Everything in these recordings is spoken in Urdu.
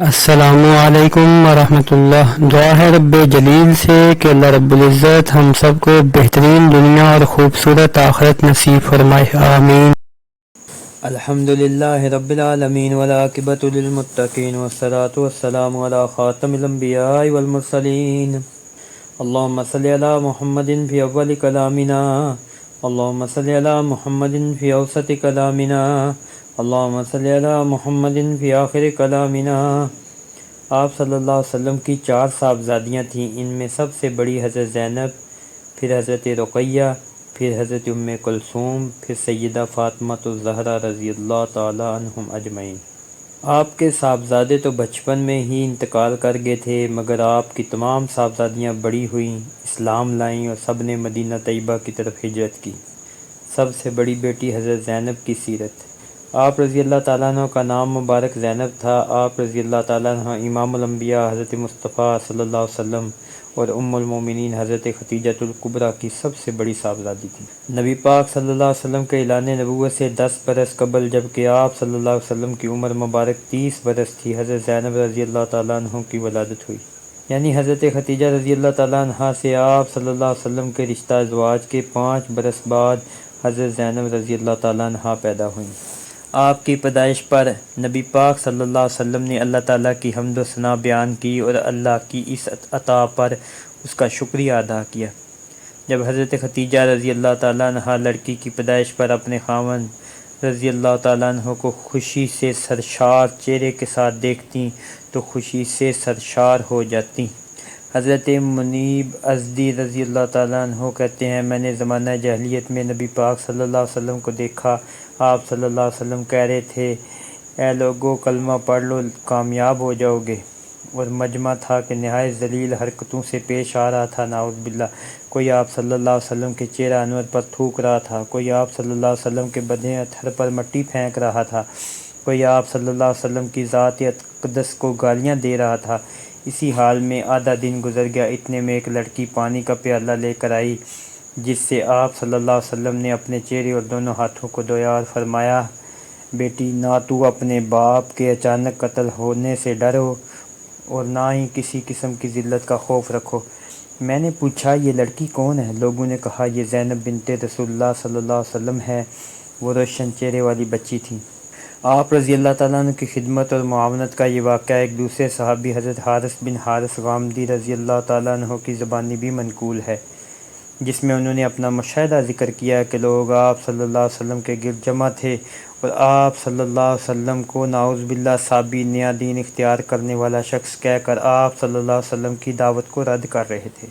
السلام علیکم ورحمۃ اللہ۔ دعا ہے رب جلیل سے کہ اللہ رب العزت ہم سب کو بہترین دنیا اور خوبصورت آخرت نصیب فرمائے، آمین۔ الحمد للہ رب العالمین والعاقبۃ للمتقین والصلاۃ والسلام علی خاتم الانبیاء والمرسلین۔ اللہم صلی علی محمد فی اول کلامنا، اللہم صلی علی محمد فی اوسط کلامنا، اللہم صلی علی محمد فی آخر کلامنا۔ آپ صلی اللہ علیہ وسلم کی 4 صاحبزادیاں تھیں، ان میں سب سے بڑی حضرت زینب، پھر حضرت رقیہ، پھر حضرت ام کلثوم، پھر سیدہ فاطمہ الزہرا رضی اللہ تعالی عنہم اجمعین۔ آپ کے صاحبزادے تو بچپن میں ہی انتقال کر گئے تھے، مگر آپ کی تمام صاحبزادیاں بڑی ہوئیں، اسلام لائیں اور سب نے مدینہ طیبہ کی طرف ہجرت کی۔ سب سے بڑی بیٹی حضرت زینب کی سیرت۔ آپ رضی اللہ تعالیٰ عنہ کا نام مبارک زینب تھا۔ آپ رضی اللہ تعالیٰ عنہ امام الانبیاء حضرت مصطفیٰ صلی اللہ علیہ وسلم اور ام المومنین حضرت خدیجہ الکبریٰ کی سب سے بڑی صاحبزادی تھی۔ نبی پاک صلی اللہ علیہ وسلم کے اعلان نبوت سے 10 برس قبل جبکہ آپ صلی اللہ علیہ وسلم کی عمر مبارک 30 برس تھی، حضرت زینب رضی اللہ تعالیٰ عنہ کی ولادت ہوئی، یعنی حضرت خدیجہ رضی اللہ تعالیٰ عنہ سے آپ صلی اللہ علیہ وسلم کے رشتہ ازواج کے 5 برس بعد حضرت زینب رضی اللہ تعالیٰ عنہ پیدا ہوئیں۔ آپ کی پیدائش پر نبی پاک صلی اللہ علیہ وسلم نے اللہ تعالیٰ کی حمد و ثنا بیان کی اور اللہ کی اس عطا پر اس کا شکریہ ادا کیا۔ جب حضرت خدیجہ رضی اللہ تعالیٰ عنہ لڑکی کی پیدائش پر اپنے خاوند رضی اللہ تعالیٰ عنہ کو خوشی سے سرشار چہرے کے ساتھ دیکھتیں تو خوشی سے سرشار ہو جاتیں۔ حضرت منیب ازدی رضی اللہ تعالیٰ عنہ کہتے ہیں، میں نے زمانہ جاہلیت میں نبی پاک صلی اللہ علیہ وسلم کو دیکھا، آپ صلی اللہ علیہ وسلم کہہ رہے تھے، اے لوگو کلمہ پڑھ لو کامیاب ہو جاؤ گے، اور مجمع تھا کہ نہایت ذلیل حرکتوں سے پیش آ رہا تھا، نعوذ باللہ۔ کوئی آپ صلی اللہ علیہ وسلم کے چہرہ انور پر تھوک رہا تھا، کوئی آپ صلی اللہ علیہ وسلم کے بدن اطہر پر مٹی پھینک رہا تھا، کوئی آپ صلی اللہ علیہ وسلم کی ذات اقدس کو گالیاں دے رہا تھا۔ اسی حال میں آدھا دن گزر گیا، اتنے میں ایک لڑکی پانی کا پیالہ لے کر آئی، جس سے آپ صلی اللہ علیہ وسلم نے اپنے چہرے اور دونوں ہاتھوں کو دھویا اور فرمایا، بیٹی نہ تو اپنے باپ کے اچانک قتل ہونے سے ڈرو اور نہ ہی کسی قسم کی ذلت کا خوف رکھو۔ میں نے پوچھا، یہ لڑکی کون ہے؟ لوگوں نے کہا، یہ زینب بنت رسول اللہ صلی اللہ علیہ وسلم ہے۔ وہ روشن چہرے والی بچی تھی۔ آپ رضی اللہ تعالیٰ عنہ کی خدمت اور معاونت کا یہ واقعہ ایک دوسرے صحابی حضرت حارث بن حارث غامدی رضی اللہ تعالیٰ عنہ کی زبانی بھی منقول ہے، جس میں انہوں نے اپنا مشاہدہ ذکر کیا کہ لوگ آپ صلی اللہ علیہ وسلم کے گرد جمع تھے اور آپ صلی اللہ علیہ وسلم کو نعوذ باللہ صابی نیا دین اختیار کرنے والا شخص کہہ کر آپ صلی اللہ علیہ وسلم کی دعوت کو رد کر رہے تھے،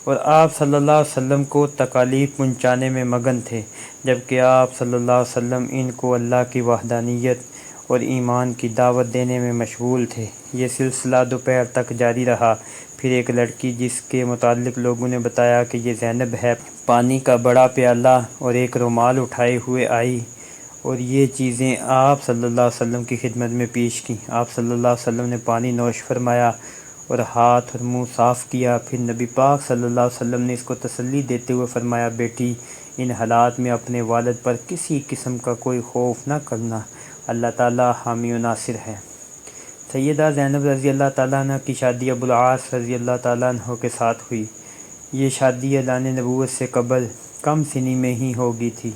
اور آپ صلی اللہ علیہ وسلم کو تکالیف پہنچانے میں مگن تھے، جبکہ آپ صلی اللہ علیہ وسلم ان کو اللہ کی وحدانیت اور ایمان کی دعوت دینے میں مشغول تھے۔ یہ سلسلہ دوپہر تک جاری رہا۔ پھر ایک لڑکی جس کے متعلق لوگوں نے بتایا کہ یہ زینب ہے، پانی کا بڑا پیالہ اور ایک رومال اٹھائے ہوئے آئی اور یہ چیزیں آپ صلی اللہ علیہ وسلم کی خدمت میں پیش کیں۔ آپ صلی اللہ علیہ وسلم نے پانی نوش فرمایا اور ہاتھ اور منہ صاف کیا۔ پھر نبی پاک صلی اللہ علیہ وسلم نے اس کو تسلی دیتے ہوئے فرمایا، بیٹی ان حالات میں اپنے والد پر کسی قسم کا کوئی خوف نہ کرنا، اللہ تعالیٰ حامی و ناصر ہے۔ سیدہ زینب رضی اللہ تعالیٰ عنہ کی شادی ابوالعاص رضی اللہ تعالیٰ عنہ کے ساتھ ہوئی۔ یہ شادی اعلان نبوت سے قبل کم سنی میں ہی ہو گئی تھی۔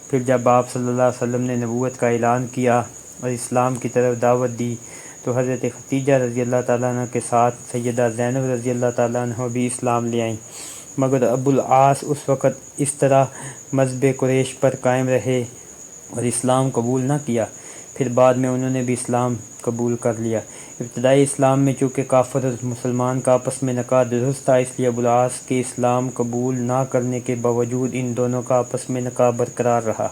پھر جب آپ صلی اللہ علیہ وسلم نے نبوت کا اعلان کیا اور اسلام کی طرف دعوت دی تو حضرت خدیجہ رضی اللہ تعالیٰ عنہ کے ساتھ سیدہ زینب رضی اللہ تعالیٰ عنہ بھی اسلام لے آئیں، مگر ابوالعاص اس وقت اس طرح مذہب قریش پر قائم رہے اور اسلام قبول نہ کیا۔ پھر بعد میں انہوں نے بھی اسلام قبول کر لیا۔ ابتدائی اسلام میں چونکہ کافر اور مسلمان کا آپس میں نکاح درست تھا، اس لیے ابوالعاص کے اسلام قبول نہ کرنے کے باوجود ان دونوں کا آپس میں نکاح برقرار رہا۔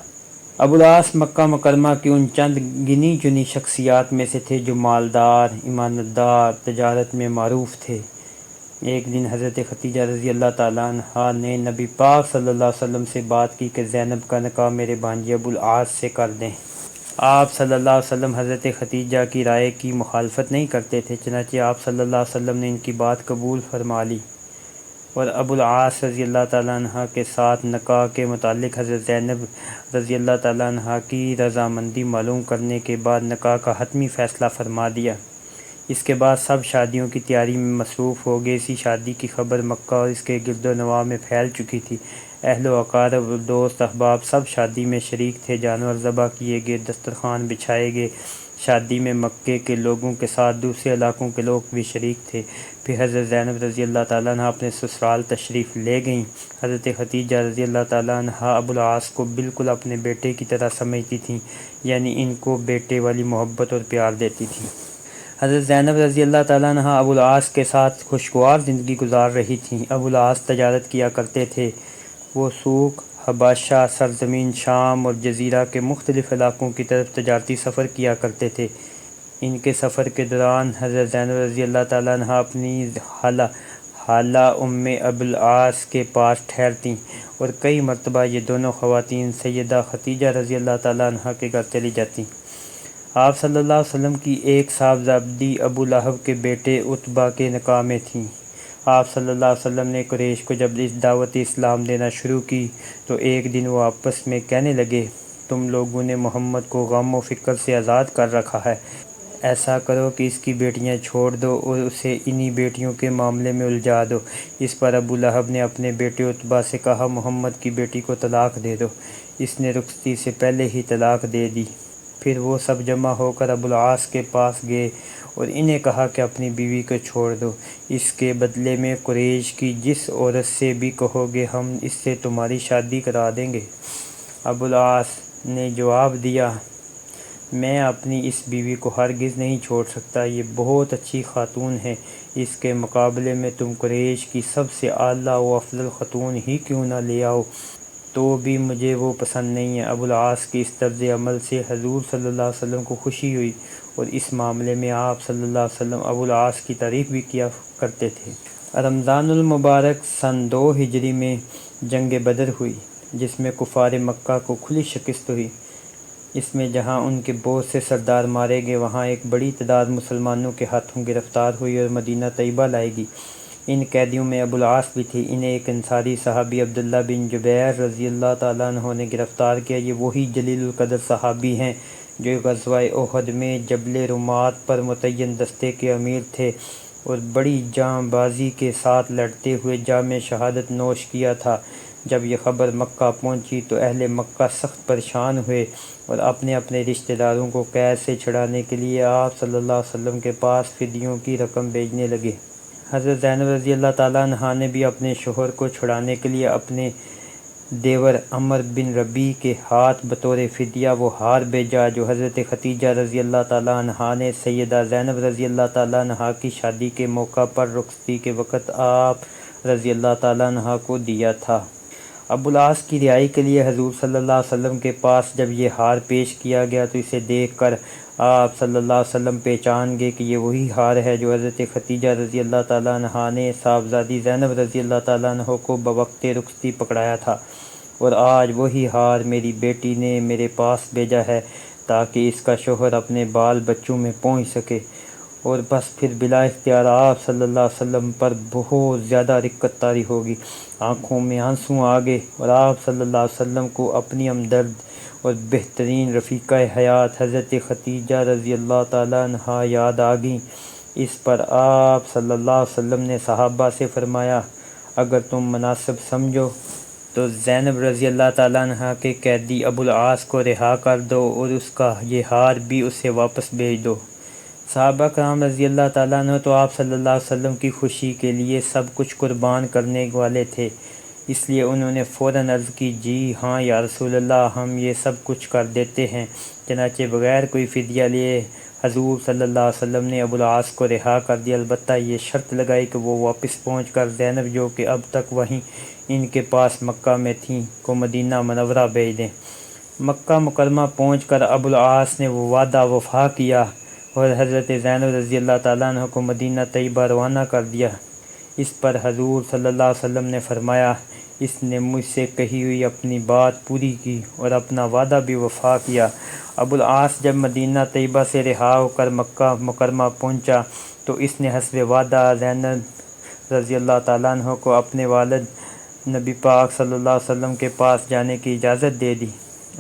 ابوالعاص مکہ مکرمہ کی ان چند گنی چنی شخصیات میں سے تھے جو مالدار، ایماندار، تجارت میں معروف تھے۔ ایک دن حضرت خدیجہ رضی اللہ تعالیٰ عنہا نے نبی پاک صلی اللہ علیہ وسلم سے بات کی کہ زینب کا نکاح میرے بھانجے ابوالعاص سے کر دیں۔ آپ صلی اللہ علیہ وسلم حضرت خدیجہ کی رائے کی مخالفت نہیں کرتے تھے، چنانچہ آپ صلی اللہ علیہ وسلم نے ان کی بات قبول فرما لی اور ابوالعاص رضی اللہ تعالیٰ عنہ کے ساتھ نکاح کے متعلق حضرت زینب رضی اللہ تعالیٰ عنہ کی رضامندی معلوم کرنے کے بعد نکاح کا حتمی فیصلہ فرما دیا۔ اس کے بعد سب شادیوں کی تیاری میں مصروف ہو گئے۔ اسی شادی کی خبر مکہ اور اس کے گرد و نواح میں پھیل چکی تھی۔ اہل و اقارب، دوست احباب سب شادی میں شریک تھے۔ جانور ذبح کیے گئے، دسترخوان بچھائے گئے۔ شادی میں مکے کے لوگوں کے ساتھ دوسرے علاقوں کے لوگ بھی شریک تھے۔ پھر حضرت زینب رضی اللہ تعالیٰ عنہ اپنے سسرال تشریف لے گئیں۔ حضرت ختیجہ رضی اللہ تعالیٰ عنہ ابو العاص کو بالکل اپنے بیٹے کی طرح سمجھتی تھیں، یعنی ان کو بیٹے والی محبت اور پیار دیتی تھیں۔ حضرت زینب رضی اللہ تعالیٰ عنہ ابو العاص کے ساتھ خوشگوار زندگی گزار رہی تھیں۔ ابو العاص تجارت کیا کرتے تھے۔ وہ سوق، حبشہ، سرزمین شام اور جزیرہ کے مختلف علاقوں کی طرف تجارتی سفر کیا کرتے تھے۔ ان کے سفر کے دوران حضرت زینب رضی اللہ تعالیٰ عنہ اپنی خالہ ام ابو العاص کے پاس ٹھہرتیں اور کئی مرتبہ یہ دونوں خواتین سیدہ ختیجہ رضی اللہ تعالیٰ عنہ کے گھر چلی جاتیں۔ آپ صلی اللہ علیہ وسلم کی ایک صاحبزادی ابو لہب کے بیٹے عتبہ کے نکاح میں تھیں۔ آپ صلی اللہ علیہ وسلم نے قریش کو جب اس دعوت اسلام دینا شروع کی تو ایک دن وہ آپس میں کہنے لگے، تم لوگوں نے محمد کو غم و فکر سے آزاد کر رکھا ہے، ایسا کرو کہ اس کی بیٹیاں چھوڑ دو اور اسے انہی بیٹیوں کے معاملے میں الجھا دو۔ اس پر ابو لہب نے اپنے بیٹے عتبہ سے کہا، محمد کی بیٹی کو طلاق دے دو۔ اس نے رخصتی سے پہلے ہی طلاق دے دی۔ پھر وہ سب جمع ہو کر ابو العاص کے پاس گئے اور انہیں کہا کہ اپنی بیوی کو چھوڑ دو، اس کے بدلے میں قریش کی جس عورت سے بھی کہو گے ہم اس سے تمہاری شادی کرا دیں گے۔ ابو العاص نے جواب دیا، میں اپنی اس بیوی کو ہرگز نہیں چھوڑ سکتا، یہ بہت اچھی خاتون ہے، اس کے مقابلے میں تم قریش کی سب سے اعلیٰ و افضل خاتون ہی کیوں نہ لے آؤ تو بھی مجھے وہ پسند نہیں ہے۔ ابو العاص کی اس طرز عمل سے حضور صلی اللہ علیہ وسلم کو خوشی ہوئی اور اس معاملے میں آپ صلی اللہ علیہ وسلم ابو العاص کی تعریف بھی کیا کرتے تھے۔ رمضان المبارک سن 2 ہجری میں جنگ بدر ہوئی، جس میں کفار مکہ کو کھلی شکست ہوئی۔ اس میں جہاں ان کے بہت سے سردار مارے گئے، وہاں ایک بڑی تعداد مسلمانوں کے ہاتھوں گرفتار ہوئی اور مدینہ طیبہ لائے گی۔ ان قیدیوں میں ابو العاص بھی تھی۔ انہیں ایک انصاری صحابی عبداللہ بن جبیر رضی اللہ تعالیٰ عنہ نے گرفتار کیا۔ یہ وہی جلیل القدر صحابی ہیں جو غزوہ احد میں جبل رمات پر متعین دستے کے امیر تھے اور بڑی جاں بازی کے ساتھ لڑتے ہوئے جام شہادت نوش کیا تھا۔ جب یہ خبر مکہ پہنچی تو اہل مکہ سخت پریشان ہوئے اور اپنے اپنے رشتہ داروں کو قید سے چھڑانے کے لیے آپ صلی اللہ علیہ وسلم کے پاس فدیوں کی رقم بھیجنے لگے۔ حضرت زینب رضی اللہ تعالیٰ عنہ نے بھی اپنے شوہر کو چھڑانے کے لیے اپنے دیور عمر بن ربیع کے ہاتھ بطور فدیہ وہ ہار بھیجا جو حضرت ختیجہ رضی اللہ تعالیٰ عنہ نے سیدہ زینب رضی اللہ تعالیٰ عنہ کی شادی کے موقع پر رخصتی کے وقت آپ رضی اللہ تعالیٰ عنہ کو دیا تھا۔ ابو العاص کی رہائی کے لیے حضور صلی اللہ علیہ وسلم کے پاس جب یہ ہار پیش کیا گیا تو اسے دیکھ کر آپ صلی اللہ علیہ وسلم پہچان گئے کہ یہ وہی ہار ہے جو حضرت ختیجہ رضی اللہ تعالیٰ عنہ نے صاحبزادی زینب رضی اللہ تعالیٰ عنہ کو بوقت رخصتی پکڑایا تھا، اور آج وہی ہار میری بیٹی نے میرے پاس بھیجا ہے تاکہ اس کا شوہر اپنے بال بچوں میں پہنچ سکے۔ اور بس پھر بلا اختیار آپ صلی اللہ علیہ وسلم پر بہت زیادہ رقت طاری ہوگی، آنکھوں میں آنسو آ گئے اور آپ صلی اللہ علیہ وسلم کو اپنی ہمدرد اور بہترین رفیقہ حیات حضرت ختیجہ رضی اللہ تعالیٰ عنہ یاد آ گئیں۔ اس پر آپ صلی اللہ علیہ وسلم نے صحابہ سے فرمایا، اگر تم مناسب سمجھو تو زینب رضی اللہ تعالیٰ عنہ کے قیدی ابو العاص کو رہا کر دو اور اس کا یہ ہار بھی اسے واپس بھیج دو۔ صحابہ کرام رضی اللہ تعالیٰ عنہ تو آپ صلی اللہ علیہ وسلم کی خوشی کے لیے سب کچھ قربان کرنے والے تھے، اس لیے انہوں نے فوراً عرض کی، جی ہاں یا رسول اللہ، ہم یہ سب کچھ کر دیتے ہیں۔ چنانچہ بغیر کوئی فدیہ لیے حضور صلی اللہ علیہ وسلم نے ابو العاص کو رہا کر دیا، البتہ یہ شرط لگائی کہ وہ واپس پہنچ کر زینب جو کہ اب تک وہیں ان کے پاس مکہ میں تھیں کو مدینہ منورہ بھیج دیں۔ مکہ مکرمہ پہنچ کر ابو العاص نے وہ وعدہ وفا کیا اور حضرت زینب رضی اللہ تعالیٰ عنہ کو مدینہ طیبہ روانہ کر دیا۔ اس پر حضور صلی اللہ علیہ وسلم نے فرمایا، اس نے مجھ سے کہی ہوئی اپنی بات پوری کی اور اپنا وعدہ بھی وفا کیا۔ ابو العاص جب مدینہ طیبہ سے رہا ہو کر مکہ مکرمہ پہنچا تو اس نے حسب وعدہ زینب رضی اللہ تعالیٰ عنہ کو اپنے والد نبی پاک صلی اللہ علیہ وسلم کے پاس جانے کی اجازت دے دی۔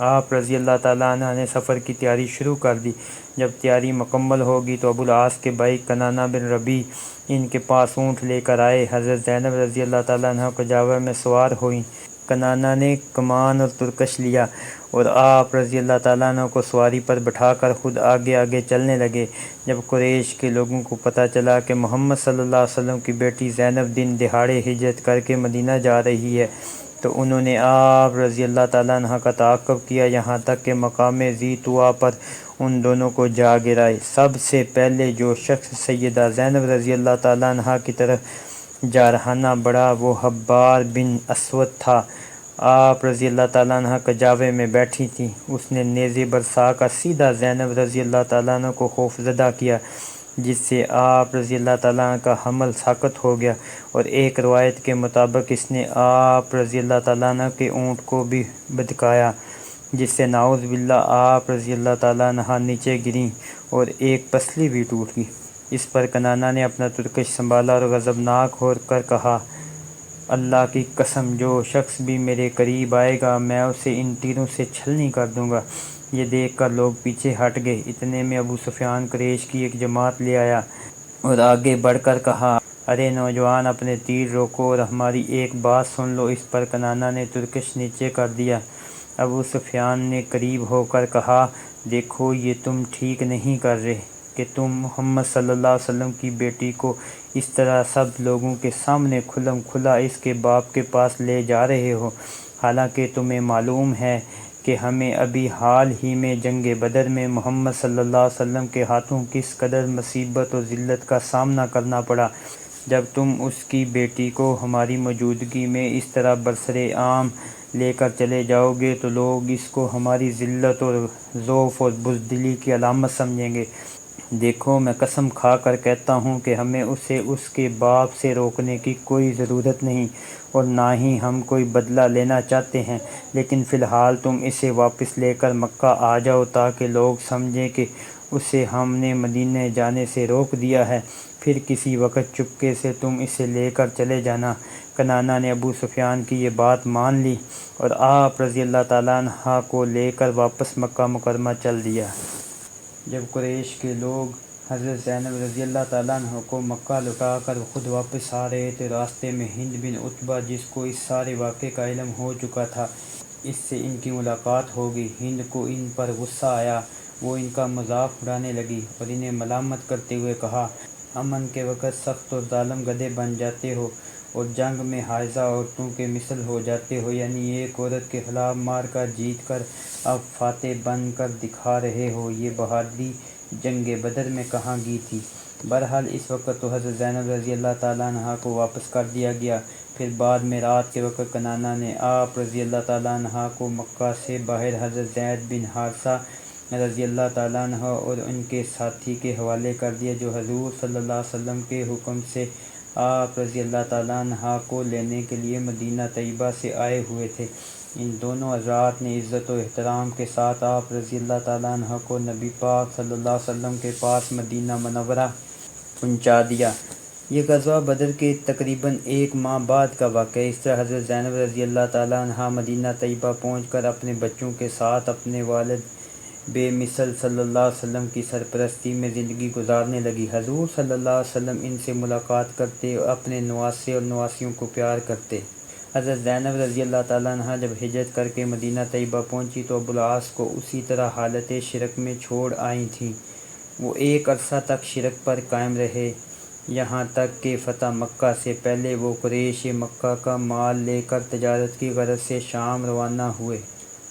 آپ رضی اللہ تعالیٰ عنہ نے سفر کی تیاری شروع کر دی۔ جب تیاری مکمل ہوگی تو ابو العاص کے بھائی کنانہ بن ربیع ان کے پاس اونٹ لے کر آئے۔ حضرت زینب رضی اللہ تعالیٰ عنہ کجاوہ میں سوار ہوئیں۔ کنانہ نے کمان اور ترکش لیا اور آپ رضی اللہ تعالیٰ عنہ کو سواری پر بٹھا کر خود آگے آگے چلنے لگے۔ جب قریش کے لوگوں کو پتہ چلا کہ محمد صلی اللہ علیہ وسلم کی بیٹی زینب دن دہاڑے ہجرت کر کے مدینہ جا رہی ہے تو انہوں نے آپ رضی اللہ تعالیٰ عنہ کا تعاقب کیا، یہاں تک کہ مقام ذی طویٰ پر ان دونوں کو جا گرائے۔ سب سے پہلے جو شخص سیدہ زینب رضی اللہ تعالیٰ عنہ کی طرف جارحانہ بڑھا وہ حبار بن اسود تھا۔ آپ رضی اللہ تعالیٰ عنہ کجاوے میں بیٹھی تھیں۔ اس نے نیزے برسا کر سیدھا زینب رضی اللہ تعالیٰ عنہ کو خوف زدہ کیا، جس سے آپ رضی اللہ تعالیٰ عنہ کا حمل ساقط ہو گیا، اور ایک روایت کے مطابق اس نے آپ رضی اللہ تعالیٰ عنہ کے اونٹ کو بھی بھٹکایا، جس سے نعوذ باللہ آپ رضی اللہ تعالیٰ عنہ نیچے گریں اور ایک پسلی بھی ٹوٹ گئی۔ اس پر کنانہ نے اپنا ترکش سنبھالا اور غضبناک ہو کر کہا، اللہ کی قسم، جو شخص بھی میرے قریب آئے گا میں اسے ان تیروں سے چھلنی کر دوں گا۔ یہ دیکھ کر لوگ پیچھے ہٹ گئے۔ اتنے میں ابو سفیان قریش کی ایک جماعت لے آیا اور آگے بڑھ کر کہا، ارے نوجوان، اپنے تیر روکو اور ہماری ایک بات سن لو۔ اس پر کنانہ نے ترکش نیچے کر دیا۔ ابو سفیان نے قریب ہو کر کہا، دیکھو یہ تم ٹھیک نہیں کر رہے کہ تم محمد صلی اللہ علیہ وسلم کی بیٹی کو اس طرح سب لوگوں کے سامنے کھلم کھلا اس کے باپ کے پاس لے جا رہے ہو، حالانکہ تمہیں معلوم ہے کہ ہمیں ابھی حال ہی میں جنگ بدر میں محمد صلی اللہ علیہ وسلم کے ہاتھوں کس قدر مصیبت و ذلت کا سامنا کرنا پڑا۔ جب تم اس کی بیٹی کو ہماری موجودگی میں اس طرح برسر عام لے کر چلے جاؤ گے تو لوگ اس کو ہماری ذلت اور ضعف اور بزدلی کی علامت سمجھیں گے۔ دیکھو، میں قسم کھا کر کہتا ہوں کہ ہمیں اسے اس کے باپ سے روکنے کی کوئی ضرورت نہیں، اور نہ ہی ہم کوئی بدلہ لینا چاہتے ہیں، لیکن فی الحال تم اسے واپس لے کر مکہ آ جاؤ تاکہ لوگ سمجھیں کہ اسے ہم نے مدینہ جانے سے روک دیا ہے، پھر کسی وقت چپکے سے تم اسے لے کر چلے جانا۔ کنانہ نے ابو سفیان کی یہ بات مان لی اور آپ رضی اللہ تعالیٰ عنہ کو لے کر واپس مکہ مکرمہ چل دیا۔ جب قریش کے لوگ حضرت زینب رضی اللہ تعالیٰ عنہ کو مکہ لوٹا کر خود واپس آ رہے تھے، راستے میں ہند بن عتبہ، جس کو اس سارے واقعے کا علم ہو چکا تھا، اس سے ان کی ملاقات ہو گئی۔ ہند کو ان پر غصہ آیا، وہ ان کا مذاق اڑانے لگی اور انہیں ملامت کرتے ہوئے کہا، امن کے وقت سخت اور ظالم گدھے بن جاتے ہو اور جنگ میں حائضہ عورتوں کے مثل ہو جاتے ہو، یعنی ایک عورت کے خلاف مار کر جیت کر اب فاتح بن کر دکھا رہے ہو، یہ بہادری جنگ بدر میں کہاں گئی تھی؟ بہرحال اس وقت تو حضرت زینب رضی اللہ تعالیٰ عنہ کو واپس کر دیا گیا۔ پھر بعد میں رات کے وقت کنانہ نے آپ رضی اللہ تعالیٰ عنہ کو مکہ سے باہر حضرت زید بن حارثہ رضی اللہ تعالیٰ عنہ اور ان کے ساتھی کے حوالے کر دیا، جو حضور صلی اللہ علیہ وسلم کے حکم سے آپ رضی اللہ تعالیٰ عنہ کو لینے کے لیے مدینہ طیبہ سے آئے ہوئے تھے۔ ان دونوں حضرات نے عزت و احترام کے ساتھ آپ رضی اللہ تعالیٰ عنہ کو نبی پاک صلی اللہ علیہ وسلم کے پاس مدینہ منورہ پہنچا دیا۔ یہ غزوہ بدر کے تقریباً ایک ماہ بعد کا واقعہ ہے۔ اس طرح حضرت زینب رضی اللہ تعالیٰ عنہ مدینہ طیبہ پہنچ کر اپنے بچوں کے ساتھ اپنے والد بے مثل صلی اللہ علیہ وسلم کی سرپرستی میں زندگی گزارنے لگی۔ حضور صلی اللہ علیہ وسلم ان سے ملاقات کرتے اور اپنے نواسے اور نواسیوں کو پیار کرتے۔ حضرت زینب رضی اللہ تعالیٰ عنہ جب ہجرت کر کے مدینہ طیبہ پہنچی تو ابو العاص کو اسی طرح حالت شرک میں چھوڑ آئی تھیں۔ وہ ایک عرصہ تک شرک پر قائم رہے، یہاں تک کہ فتح مکہ سے پہلے وہ قریش مکہ کا مال لے کر تجارت کی غرض سے شام روانہ ہوئے۔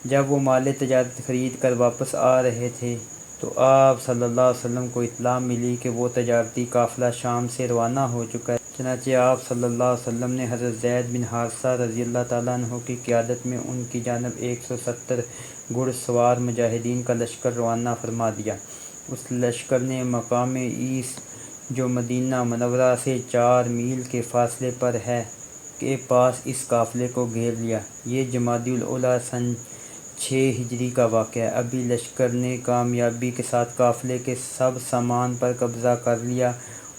جب وہ مال تجارت خرید کر واپس آ رہے تھے تو آپ صلی اللہ علیہ وسلم کو اطلاع ملی کہ وہ تجارتی قافلہ شام سے روانہ ہو چکا ہے۔ چنانچہ آپ صلی اللہ علیہ وسلم نے حضرت زید بن حارثہ رضی اللہ تعالیٰ عنہ کی قیادت میں ان کی جانب 170 گھڑ سوار مجاہدین کا لشکر روانہ فرما دیا۔ اس لشکر نے مقام عیس، جو مدینہ منورہ سے 4 میل کے فاصلے پر ہے، کے پاس اس قافلے کو گھیر لیا۔ یہ جمادی الاولیٰ سن 6 ہجری کا واقعہ ہے۔ ابھی لشکر نے کامیابی کے ساتھ قافلے کے سب سامان پر قبضہ کر لیا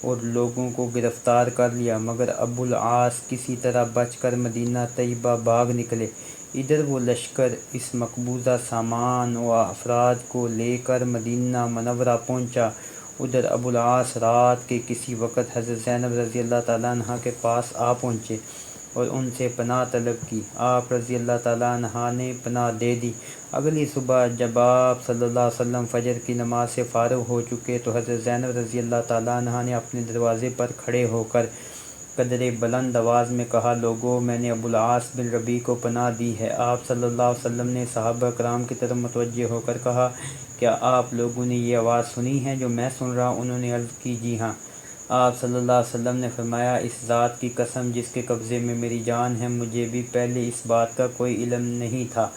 اور لوگوں کو گرفتار کر لیا، مگر ابو العاص کسی طرح بچ کر مدینہ طیبہ بھاگ نکلے۔ ادھر وہ لشکر اس مقبوضہ سامان و افراد کو لے کر مدینہ منورہ پہنچا۔ ادھر ابو العاص رات کے کسی وقت حضرت زینب رضی اللہ تعالیٰ عنہ کے پاس آ پہنچے اور ان سے پناہ طلب کی۔ آپ رضی اللہ تعالیٰ عنہ نے پناہ دے دی۔ اگلی صبح جب آپ صلی اللہ علیہ وسلم فجر کی نماز سے فارغ ہو چکے تو حضرت زینب رضی اللہ تعالیٰ عنہ نے اپنے دروازے پر کھڑے ہو کر قدرے بلند آواز میں کہا، لوگو، میں نے ابو العاص بن ربیع کو پناہ دی ہے۔ آپ صلی اللہ علیہ وسلم نے صحابہ کرام کی طرف متوجہ ہو کر کہا، کیا آپ لوگوں نے یہ آواز سنی ہے جو میں سن رہا ہوں؟ انہوں نے عرض کی، جی ہاں۔ آپ صلی اللہ علیہ وسلم نے فرمایا، اس ذات کی قسم جس کے قبضے میں میری جان ہے، مجھے بھی پہلے اس بات کا کوئی علم نہیں تھا،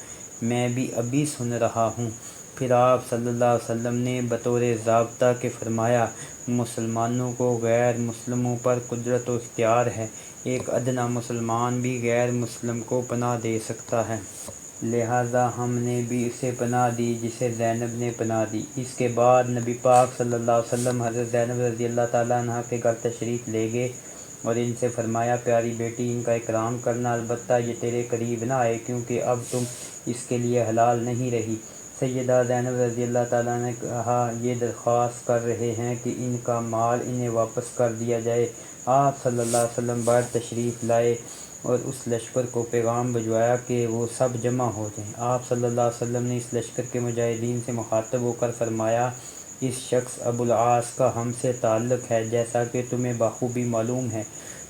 میں بھی ابھی سن رہا ہوں۔ پھر آپ صلی اللہ علیہ وسلم نے بطور ضابطہ کے فرمایا، مسلمانوں کو غیر مسلموں پر قدرت و اختیار ہے، ایک ادنیٰ مسلمان بھی غیر مسلم کو پناہ دے سکتا ہے، لہٰذا ہم نے بھی اسے پناہ دی جسے زینب نے پناہ دی۔ اس کے بعد نبی پاک صلی اللہ علیہ وسلم حضرت زینب رضی اللہ تعالیٰ عنہ کے گھر تشریف لے گئے اور ان سے فرمایا، پیاری بیٹی، ان کا اکرام کرنا، البتہ یہ تیرے قریب نہ آئے کیونکہ اب تم اس کے لیے حلال نہیں رہی۔ سیدہ زینب رضی اللہ تعالیٰ نے کہا، یہ درخواست کر رہے ہیں کہ ان کا مال انہیں واپس کر دیا جائے۔ آپ صلی اللہ علیہ وسلم باہر تشریف لائے اور اس لشکر کو پیغام بھجوایا کہ وہ سب جمع ہو جائیں۔ آپ صلی اللہ علیہ وسلم نے اس لشکر کے مجاہدین سے مخاطب ہو کر فرمایا، اس شخص ابو العاص کا ہم سے تعلق ہے، جیسا کہ تمہیں بخوبی معلوم ہے۔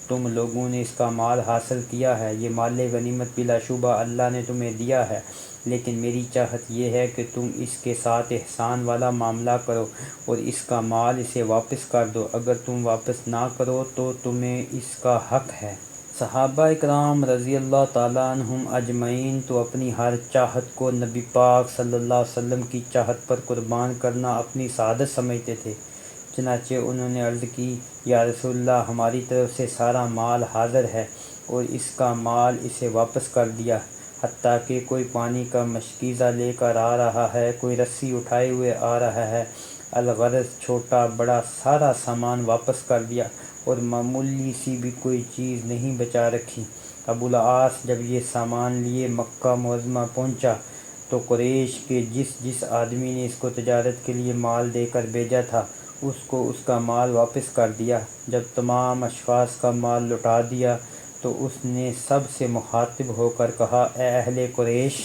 تم لوگوں نے اس کا مال حاصل کیا ہے، یہ مال غنیمت بلا شبہ اللہ نے تمہیں دیا ہے، لیکن میری چاہت یہ ہے کہ تم اس کے ساتھ احسان والا معاملہ کرو اور اس کا مال اسے واپس کر دو۔ اگر تم واپس نہ کرو تو تمہیں اس کا حق ہے۔ صحابہ اکرام رضی اللہ تعالیٰ عنہم اجمعین تو اپنی ہر چاہت کو نبی پاک صلی اللہ علیہ وسلم کی چاہت پر قربان کرنا اپنی سعادت سمجھتے تھے، چنانچہ انہوں نے عرض کی، یا رسول اللہ، ہماری طرف سے سارا مال حاضر ہے اور اس کا مال اسے واپس کر دیا، حتیٰ کہ کوئی پانی کا مشکیزہ لے کر آ رہا ہے، کوئی رسی اٹھائے ہوئے آ رہا ہے، الغرض چھوٹا بڑا سارا سامان واپس کر دیا اور معمولی سی بھی کوئی چیز نہیں بچا رکھی۔ ابو العاص جب یہ سامان لیے مکہ معظمہ پہنچا تو قریش کے جس آدمی نے اس کو تجارت کے لیے مال دے کر بھیجا تھا، اس کو اس کا مال واپس کر دیا۔ جب تمام اشخاص کا مال لوٹا دیا تو اس نے سب سے مخاطب ہو کر کہا، اے اہل قریش،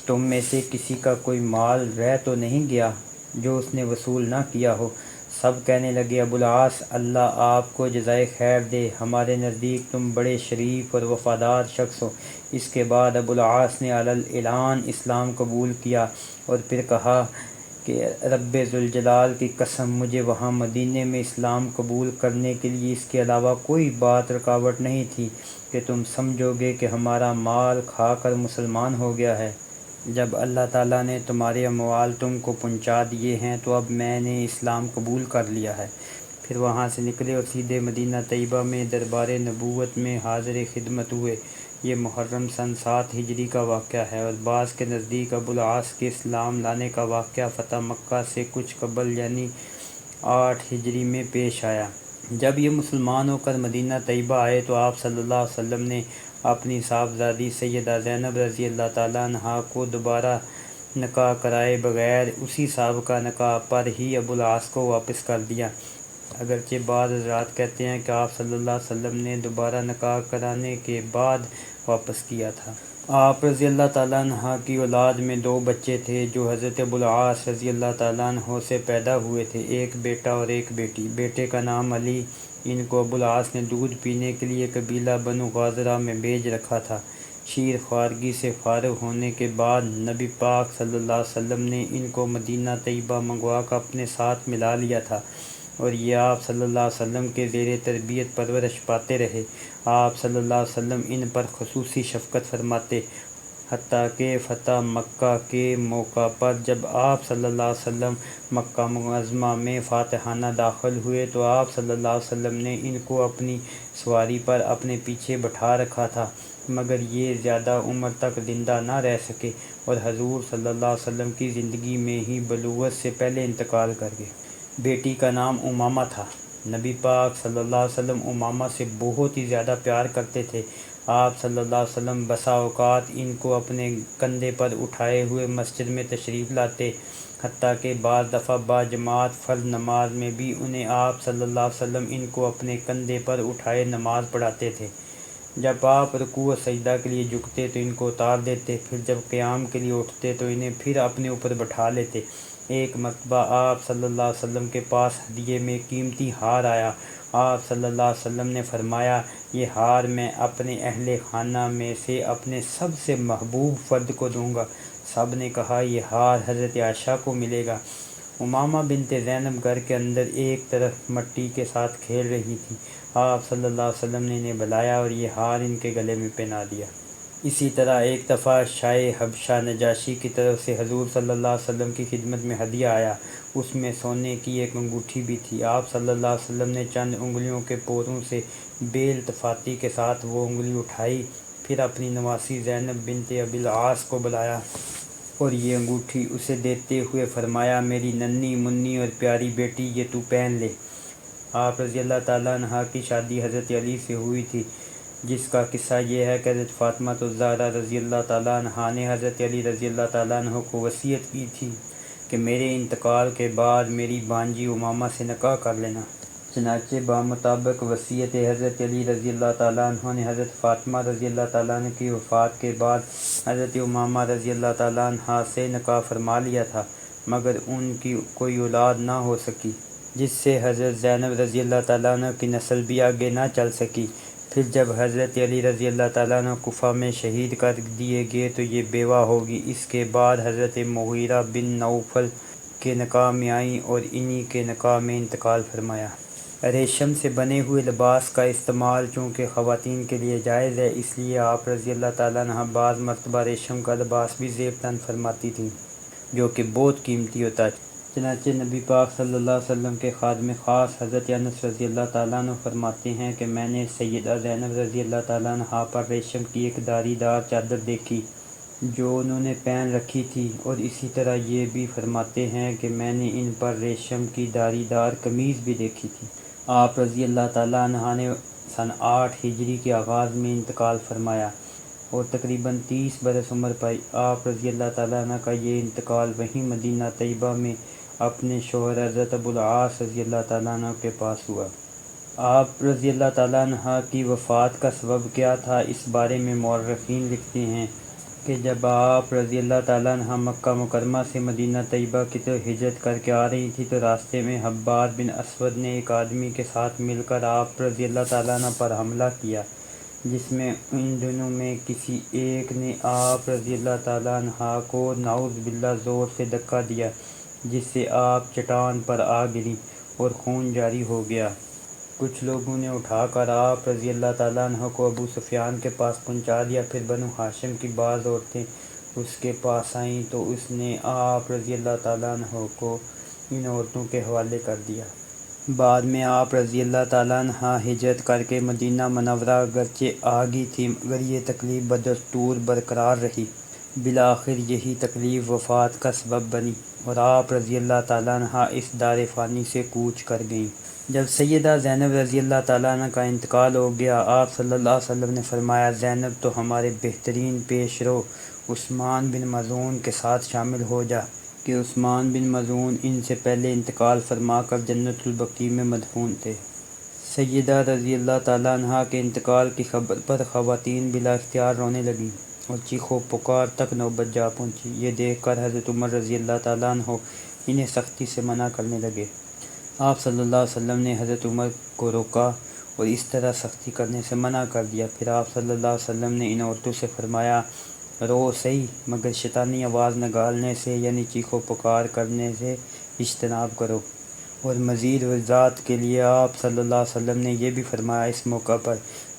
تم میں سے کسی کا کوئی مال رہ تو نہیں گیا جو اس نے وصول نہ کیا ہو؟ سب کہنے لگے، ابو العاص، اللہ آپ کو جزائے خیر دے، ہمارے نزدیک تم بڑے شریف اور وفادار شخص ہو۔ اس کے بعد ابو العاص نے علی الاعلان اسلام قبول کیا اور پھر کہا کہ رب ذوالجلال کی قسم، مجھے وہاں مدینے میں اسلام قبول کرنے کے لیے اس کے علاوہ کوئی بات رکاوٹ نہیں تھی کہ تم سمجھو گے کہ ہمارا مال کھا کر مسلمان ہو گیا ہے۔ جب اللہ تعالیٰ نے تمہارے اموال تم کو پہنچا دیے ہیں تو اب میں نے اسلام قبول کر لیا ہے۔ پھر وہاں سے نکلے اور سیدھے مدینہ طیبہ میں دربار نبوت میں حاضر خدمت ہوئے۔ یہ محرم سن 7 ہجری کا واقعہ ہے اور بعض کے نزدیک ابو العاص کے اسلام لانے کا واقعہ فتح مکہ سے کچھ قبل یعنی 8 ہجری میں پیش آیا۔ جب یہ مسلمان ہو کر مدینہ طیبہ آئے تو آپ صلی اللہ علیہ وسلم نے اپنی صاحبزادی سیدہ زینب رضی اللہ تعالیٰ عنہا کو دوبارہ نکاح کرائے بغیر اسی سابقہ نکاح پر ہی ابو العاص کو واپس کر دیا۔ اگرچہ بعض حضرات کہتے ہیں کہ آپ صلی اللہ علیہ وسلم نے دوبارہ نکاح کرانے کے بعد واپس کیا تھا۔ آپ رضی اللہ تعالیٰ عنہ کی اولاد میں 2 بچے تھے جو حضرت ابو العاص رضی اللہ تعالیٰ عنہ سے پیدا ہوئے تھے، ایک بیٹا اور ایک بیٹی۔ بیٹے کا نام علی، ان کو ابو العاص نے دودھ پینے کے لیے قبیلہ بنو غازرہ میں بھیج رکھا تھا۔ شیر خوارگی سے فارغ ہونے کے بعد نبی پاک صلی اللہ علیہ وسلم نے ان کو مدینہ طیبہ منگوا کر اپنے ساتھ ملا لیا تھا اور یہ آپ صلی اللہ علیہ وسلم کے زیر تربیت پرورش پاتے رہے۔ آپ صلی اللہ علیہ وسلم ان پر خصوصی شفقت فرماتے، حتیٰ کہ فتح مکہ کے موقع پر جب آپ صلی اللہ علیہ وسلم مکہ معظمہ میں فاتحانہ داخل ہوئے تو آپ صلی اللہ علیہ وسلم نے ان کو اپنی سواری پر اپنے پیچھے بٹھا رکھا تھا، مگر یہ زیادہ عمر تک زندہ نہ رہ سکے اور حضور صلی اللہ علیہ وسلم کی زندگی میں ہی بلوغت سے پہلے انتقال کر گئے۔ بیٹی کا نام امامہ تھا۔ نبی پاک صلی اللہ علیہ وسلم امامہ سے بہت ہی زیادہ پیار کرتے تھے۔ آپ صلی اللہ علیہ وسلم بسا اوقات ان کو اپنے کندھے پر اٹھائے ہوئے مسجد میں تشریف لاتے، حتیٰ کہ بعض دفعہ باجماعت فرض نماز میں بھی انہیں آپ صلی اللہ علیہ وسلم ان کو اپنے کندھے پر اٹھائے نماز پڑھاتے تھے۔ جب آپ رکوع و سجدہ کے لیے جھکتے تو ان کو اتار دیتے، پھر جب قیام کے لیے اٹھتے تو انہیں پھر اپنے اوپر بٹھا لیتے۔ ایک مرتبہ آپ صلی اللہ علیہ وسلم کے پاس ہدیے میں قیمتی ہار آیا۔ آپ صلی اللہ علیہ وسلم نے فرمایا، یہ ہار میں اپنے اہل خانہ میں سے اپنے سب سے محبوب فرد کو دوں گا۔ سب نے کہا یہ ہار حضرت عائشہ کو ملے گا۔ امامہ بنت زینب گھر کے اندر ایک طرف مٹی کے ساتھ کھیل رہی تھی۔ آپ صلی اللہ علیہ وسلم نے انہیں بلایا اور یہ ہار ان کے گلے میں پہنا دیا۔ اسی طرح ایک دفعہ شاہ حبشہ نجاشی کی طرف سے حضور صلی اللہ علیہ وسلم کی خدمت میں ہدیہ آیا، اس میں سونے کی ایک انگوٹھی بھی تھی۔ آپ صلی اللہ علیہ وسلم نے چند انگلیوں کے پوروں سے بے التفاتی کے ساتھ وہ انگلی اٹھائی، پھر اپنی نواسی زینب بنت ابی العاص کو بلایا اور یہ انگوٹھی اسے دیتے ہوئے فرمایا، میری ننھی منی اور پیاری بیٹی، یہ تو پہن لے۔ آپ رضی اللہ تعالیٰ عنہ کی شادی حضرت علی سے ہوئی تھی، جس کا قصہ یہ ہے کہ حضرت فاطمہ الزہرا رضی اللہ تعالیٰ عنہ نے حضرت علی رضی اللہ تعالیٰ عنہ کو وصیت کی تھی کہ میرے انتقال کے بعد میری بانجی امامہ سے نکاح کر لینا۔ چنانچہ بمطابق وصیت حضرت علی رضی اللہ تعالیٰ عنہ نے حضرت فاطمہ رضی اللہ تعالیٰ عنہ کی وفات کے بعد حضرت امامہ رضی اللہ تعالیٰ عنہ سے نکاح فرما لیا تھا، مگر ان کی کوئی اولاد نہ ہو سکی، جس سے حضرت زینب رضی اللہ تعالیٰ عنہ کی نسل بھی آگے نہ چل سکی۔ پھر جب حضرت علی رضی اللہ تعالیٰ عنہ کوفہ میں شہید کر دیے گئے تو یہ بیوہ ہوگی۔ اس کے بعد حضرت مغیرہ بن نوفل کے نکاح میں آئیں اور انہی کے نکاح میں انتقال فرمایا۔ ریشم سے بنے ہوئے لباس کا استعمال چونکہ خواتین کے لیے جائز ہے، اس لیے آپ رضی اللہ تعالیٰ عنہ بعض مرتبہ ریشم کا لباس بھی زیب تن فرماتی تھیں، جو کہ بہت قیمتی ہوتا ہے۔ چنانچہ نبی پاک صلی اللہ علیہ وسلم کے خادم خاص حضرت انس رضی اللہ تعالیٰ عنہ فرماتے ہیں کہ میں نے سیدہ زینب رضی اللہ تعالیٰ عنہ پر ریشم کی ایک داری دار چادر دیکھی جو انہوں نے پہن رکھی تھی، اور اسی طرح یہ بھی فرماتے ہیں کہ میں نے ان پر ریشم کی داری دار قمیض بھی دیکھی تھی۔ آپ رضی اللہ تعالیٰ عنہ نے سن 8 ہجری کے آغاز میں انتقال فرمایا اور تقریباً 30 برس عمر پائی۔ آپ رضی اللہ تعالیٰ عنہ کا یہ انتقال وہیں مدینہ طیبہ میں اپنے شوہر حضرت ابو العاص رضی اللہ تعالیٰ عنہ کے پاس ہوا۔ آپ رضی اللہ تعالیٰ عنہ کی وفات کا سبب کیا تھا، اس بارے میں مورخین لکھتے ہیں کہ جب آپ رضی اللہ تعالیٰ عنہ مکہ مکرمہ سے مدینہ طیبہ کی طرف ہجرت کر کے آ رہی تھی تو راستے میں حباد بن اسود نے ایک آدمی کے ساتھ مل کر آپ رضی اللہ تعالیٰ عنہ پر حملہ کیا، جس میں ان دونوں میں کسی ایک نے آپ رضی اللہ تعالیٰ عنہ کو نعوذ باللہ زور سے دھکا دیا، جس سے آپ چٹان پر آ گریں اور خون جاری ہو گیا۔ کچھ لوگوں نے اٹھا کر آپ رضی اللہ تعالیٰ عنہ کو ابو سفیان کے پاس پہنچا دیا۔ پھر بنو ہاشم کی بعض عورتیں اس کے پاس آئیں تو اس نے آپ رضی اللہ تعالیٰ عنہ کو ان عورتوں کے حوالے کر دیا۔ بعد میں آپ رضی اللہ تعالیٰ عنہ ہجرت کر کے مدینہ منورہ اگرچہ آ گئی تھی، مگر یہ تکلیف بدستور برقرار رہی۔ بالآخر یہی تکلیف وفات کا سبب بنی اور آپ رضی اللہ تعالیٰ عنہ اس دار فانی سے کوچ کر گئیں۔ جب سیدہ زینب رضی اللہ تعالیٰ عنہ کا انتقال ہو گیا، آپ صلی اللہ علیہ وسلم نے فرمایا، زینب تو ہمارے بہترین پیش رو عثمان بن مظعون کے ساتھ شامل ہو جا، کہ عثمان بن مظعون ان سے پہلے انتقال فرما کر جنت البقیع میں مدفون تھے۔ سیدہ رضی اللہ تعالیٰ عنہ کے انتقال کی خبر پر خواتین بلا اختیار رونے لگیں اور چیخ و پکار تک نوبت جا پہنچی۔ یہ دیکھ کر حضرت عمر رضی اللہ تعالیٰ عنہ انہیں سختی سے منع کرنے لگے۔ آپ صلی اللہ علیہ وسلم نے حضرت عمر کو روکا اور اس طرح سختی کرنے سے منع کر دیا۔ پھر آپ صلی اللہ علیہ وسلم نے ان عورتوں سے فرمایا، رو صحیح، مگر شیطانی آواز نکالنے سے یعنی چیخ و پکار کرنے سے اجتناب کرو۔ اور مزید وضاحت کے لیے آپ صلی اللہ علیہ وسلم نے یہ بھی فرمایا، اس موقع پر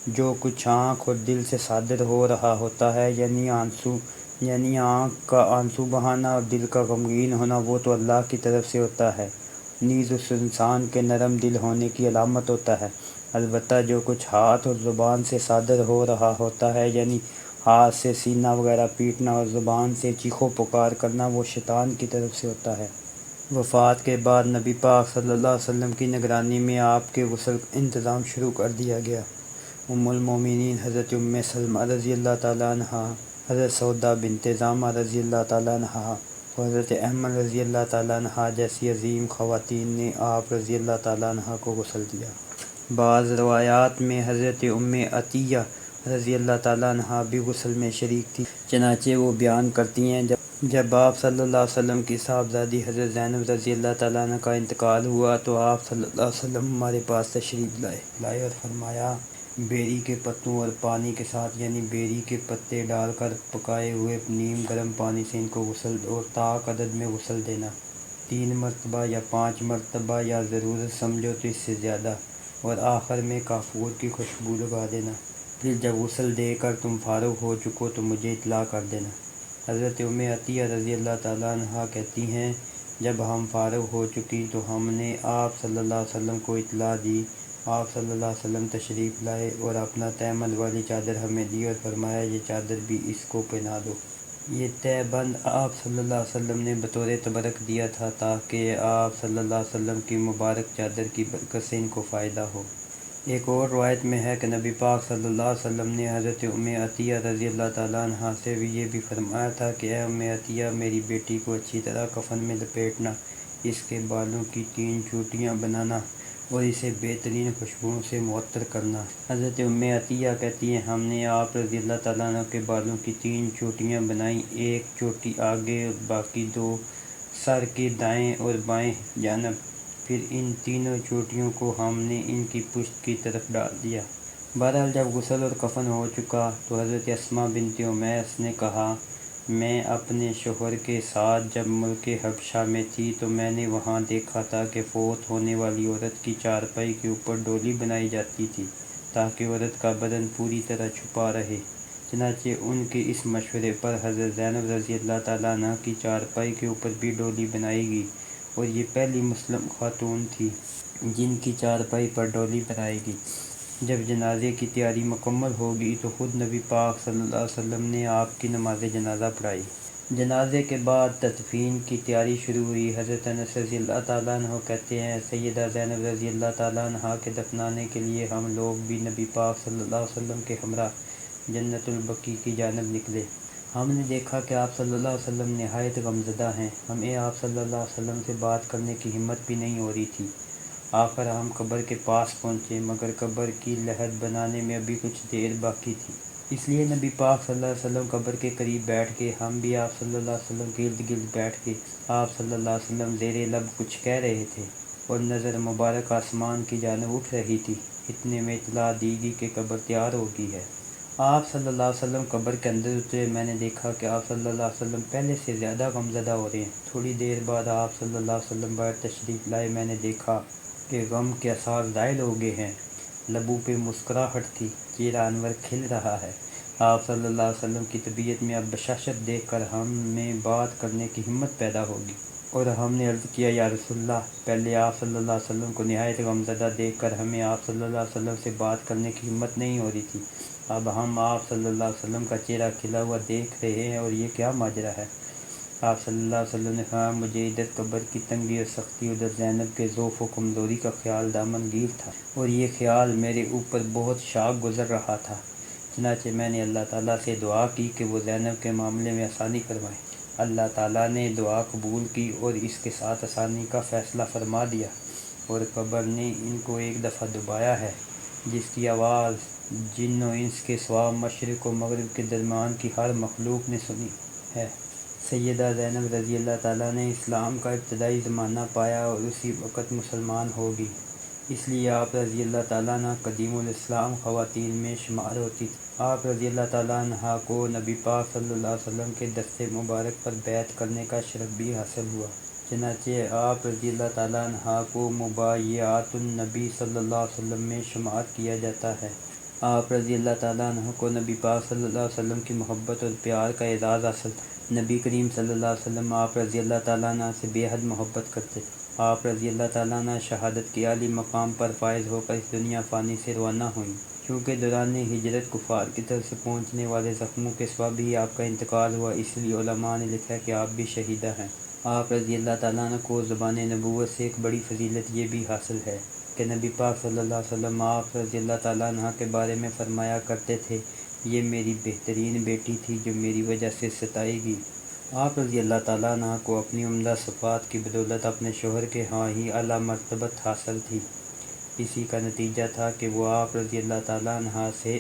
جو کچھ آنکھ اور دل سے صادر ہو رہا ہوتا ہے، یعنی آنکھ کا آنسو بہانا اور دل کا غمگین ہونا، وہ تو اللہ کی طرف سے ہوتا ہے، نیز اس انسان کے نرم دل ہونے کی علامت ہوتا ہے۔ البتہ جو کچھ ہاتھ اور زبان سے صادر ہو رہا ہوتا ہے، یعنی ہاتھ سے سینہ وغیرہ پیٹنا اور زبان سے چیخ و پکار کرنا، وہ شیطان کی طرف سے ہوتا ہے۔ وفات کے بعد نبی پاک صلی اللہ علیہ وسلم کی نگرانی میں آپ کے غسل کا انتظام شروع کر دیا گیا ام المومنین حضرت ام سلمہ رضی اللہ تعالیٰ عنہ، حضرت سودا بنت زامہ رضی اللہ تعالیٰ عنہ اور حضرت احمد رضی اللہ تعالیٰ عنہ جیسی عظیم خواتین نے آپ رضی اللہ تعالیٰ عنہ کو غسل دیا۔ بعض روایات میں حضرت ام عطیہ رضی اللہ تعالیٰ عنہ بھی غسل میں شریک تھی، چنانچہ وہ بیان کرتی ہیں جب آپ صلی اللہ علیہ وسلم کی صاحبزادی حضرت زینب رضی اللہ تعالیٰ عنہ کا انتقال ہوا تو آپ صلی اللہ علیہ وسلم ہمارے پاس تشریف لائے اور فرمایا بیری کے پتوں اور پانی کے ساتھ، یعنی بیری کے پتے ڈال کر پکائے ہوئے نیم گرم پانی سے ان کو غسل اور طاق عدد میں غسل دینا، 3 مرتبہ یا 5 مرتبہ یا ضرورت سمجھو تو اس سے زیادہ، اور آخر میں کافور کی خوشبو لگا دینا۔ پھر جب غسل دے کر تم فارغ ہو چکو تو مجھے اطلاع کر دینا۔ حضرت ام عطیہ رضی اللہ تعالیٰ عنہ کہتی ہیں جب ہم فارغ ہو چکی تو ہم نے آپ صلی اللہ علیہ وسلم کو اطلاع دی۔ آپ صلی اللہ علیہ وسلم تشریف لائے اور اپنا تہمد والی چادر ہمیں دی اور فرمایا یہ چادر بھی اس کو پہنا دو۔ یہ تہ بند آپ صلی اللہ علیہ وسلم نے بطور تبرک دیا تھا تاکہ آپ صلی اللہ علیہ وسلم کی مبارک چادر کی برکت سے ان کو فائدہ ہو۔ ایک اور روایت میں ہے کہ نبی پاک صلی اللہ علیہ وسلم نے حضرت ام عطیہ رضی اللہ تعالیٰ عنہ سے بھی یہ بھی فرمایا تھا کہ اے ام عطیہ میری بیٹی کو اچھی طرح کفن میں لپیٹنا، اس کے بالوں کی 3 چوٹیاں بنانا اور اسے بہترین خوشبوؤں سے معطر کرنا۔ حضرت ام عطیہ کہتی ہیں ہم نے آپ رضی اللہ تعالیٰ عنہ کے بالوں کی 3 چوٹیاں بنائیں، ایک چوٹی آگے اور باقی 2 سر کے دائیں اور بائیں جانب۔ پھر ان تینوں چوٹیوں کو ہم نے ان کی پشت کی طرف ڈال دیا۔ بہرحال جب غسل اور کفن ہو چکا تو حضرت اسماء بنت امیس نے کہا میں اپنے شوہر کے ساتھ جب ملک حبشہ میں تھی تو میں نے وہاں دیکھا تھا کہ فوت ہونے والی عورت کی چارپائی کے اوپر ڈولی بنائی جاتی تھی تاکہ عورت کا بدن پوری طرح چھپا رہے۔ چنانچہ ان کے اس مشورے پر حضرت زینب رضی اللہ تعالیٰ عنہ کی چارپائی کے اوپر بھی ڈولی بنائی گئی اور یہ پہلی مسلم خاتون تھی جن کی چارپائی پر ڈولی بنائی گئی۔ جب جنازے کی تیاری مکمل ہو گئی تو خود نبی پاک صلی اللہ علیہ وسلم نے آپ کی نماز جنازہ پڑھائی۔ جنازے کے بعد تدفین کی تیاری شروع ہوئی۔ حضرت انس رضی اللہ تعالیٰ عنہ کہتے ہیں سیدہ زینب رضی اللہ تعالیٰ عنہ کے دفنانے کے لیے ہم لوگ بھی نبی پاک صلی اللہ علیہ وسلم کے ہمراہ جنت البقیع کی جانب نکلے۔ ہم نے دیکھا کہ آپ صلی اللہ علیہ وسلم نہایت غمزدہ ہیں، ہمیں آپ صلی اللہ علیہ وسلم سے بات کرنے کی ہمت بھی نہیں ہو رہی تھی۔ آخر ہم قبر کے پاس پہنچے مگر قبر کی لحد بنانے میں ابھی کچھ دیر باقی تھی، اس لیے نبی پاک صلی اللہ علیہ وسلم قبر کے قریب بیٹھ کے ہم بھی آپ صلی اللہ علیہ وسلم کے ارد گرد بیٹھ کے آپ صلی اللہ علیہ وسلم زیر لب کچھ کہہ رہے تھے اور نظر مبارک آسمان کی جانب اٹھ رہی تھی۔ اتنے میں اطلاع دی گئی کہ قبر تیار ہو گئی ہے۔ آپ صلی اللہ علیہ وسلم قبر کے اندر اترے۔ میں نے دیکھا کہ آپ صلی اللہ علیہ وسلم پہلے سے زیادہ غمزدہ ہو رہے ہیں۔ تھوڑی دیر بعد آپ صلی اللہ علیہ وسلم باہر تشریف لائے۔ میں نے دیکھا کہ غم کے آثار زائل ہو گئے ہیں، لبوں پہ مسکراہٹ تھی، چہرہ انور کھل رہا ہے۔ آپ صلی اللہ علیہ وسلم کی طبیعت میں اب بشاشت دیکھ کر ہمیں بات کرنے کی ہمت پیدا ہوگی اور ہم نے عرض کیا یا رسول اللہ، پہلے آپ صلی اللہ علیہ وسلم کو نہایت غمزدہ دیکھ کر ہمیں آپ صلی اللہ علیہ وسلم سے بات کرنے کی ہمت نہیں ہو رہی تھی، اب ہم آپ صلی اللہ علیہ وسلم کا چہرہ کھلا ہوا دیکھ رہے ہیں اور یہ کیا ماجرا ہے؟ آپ صلی اللہ علیہ وسلم نے کہا مجھے ادھر قبر کی تنگی اور سختی، ادھر زینب کے ضعف و کمزوری کا خیال دامنگیر تھا اور یہ خیال میرے اوپر بہت شاق گزر رہا تھا۔ چنانچہ میں نے اللہ تعالیٰ سے دعا کی کہ وہ زینب کے معاملے میں آسانی فرمائے۔ اللہ تعالیٰ نے دعا قبول کی اور اس کے ساتھ آسانی کا فیصلہ فرما دیا اور قبر نے ان کو ایک دفعہ دبایا ہے جس کی آواز جن و انس کے سوا مشرق و مغرب کے درمیان کی ہر مخلوق نے سنی ہے۔ سیدہ زینب رضی اللہ تعالیٰ نے اسلام کا ابتدائی زمانہ پایا اور اسی وقت مسلمان ہو گئی، اس لیے آپ رضی اللہ تعالیٰ عنہ قدیم الاسلام خواتین میں شمار ہوتی تھی۔ آپ رضی اللہ تعالیٰ عنہ کو نبی پاک صلی اللہ علیہ وسلم کے دست مبارک پر بیعت کرنے کا شرف بھی حاصل ہوا، چنانچہ آپ رضی اللہ تعالیٰ عنہ کو مبایعات النبی صلی اللہ علیہ وسلم میں شمار کیا جاتا ہے۔ آپ رضی اللہ تعالیٰ عنہ کو نبی پاک صلی اللہ علیہ وسلم کی محبت اور پیار کا اعزاز حاصل تھا۔ نبی کریم صلی اللہ علیہ وسلم آپ رضی اللہ تعالیٰ عنہ سے بے حد محبت کرتے تھے۔ آپ رضی اللہ تعالیٰ عنہ شہادت کے عالی مقام پر فائز ہو کر اس دنیا فانی سے روانہ ہوئیں، چونکہ دوران ہجرت کفار کی طرف سے پہنچنے والے زخموں کے سبب ہی آپ کا انتقال ہوا، اس لیے علماء نے لکھا کہ آپ بھی شہیدہ ہیں۔ آپ رضی اللہ تعالیٰ عنہ کو زبان نبوت سے ایک بڑی فضیلت یہ بھی حاصل ہے کہ نبی پاک صلی اللہ علیہ وسلم آپ رضی اللہ تعالیٰ عنہ کے بارے میں فرمایا کرتے تھے، یہ میری بہترین بیٹی تھی جو میری وجہ سے ستائی گئی۔ آپ رضی اللہ تعالیٰ عنہ کو اپنی عمدہ صفات کی بدولت اپنے شوہر کے ہاں ہی اعلیٰ مرتبت حاصل تھی۔ اسی کا نتیجہ تھا کہ وہ آپ رضی اللہ تعالیٰ عنہ سے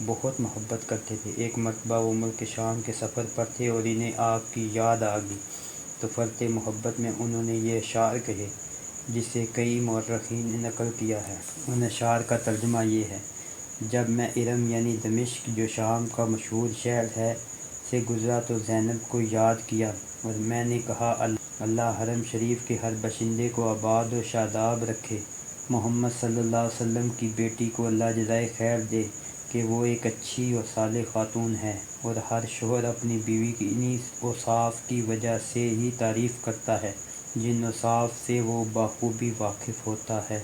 بہت محبت کرتے تھے۔ ایک مرتبہ وہ ملک شام کے سفر پر تھے اور انہیں آپ کی یاد آ گئی تو فرط محبت میں انہوں نے یہ اشعار کہے جسے کئی مورخین نے نقل کیا ہے۔ ان اشعار کا ترجمہ یہ ہے: جب میں ارم یعنی دمشق جو شام کا مشہور شہر ہے سے گزرا تو زینب کو یاد کیا اور میں نے کہا اللہ حرم شریف کے ہر باشندے کو آباد و شاداب رکھے۔ محمد صلی اللہ علیہ وسلم کی بیٹی کو اللہ جزائے خیر دے کہ وہ ایک اچھی اور صالح خاتون ہے، اور ہر شوہر اپنی بیوی کی انہی اوصاف کی وجہ سے ہی تعریف کرتا ہے جن اوصاف سے وہ بخوبی واقف ہوتا ہے۔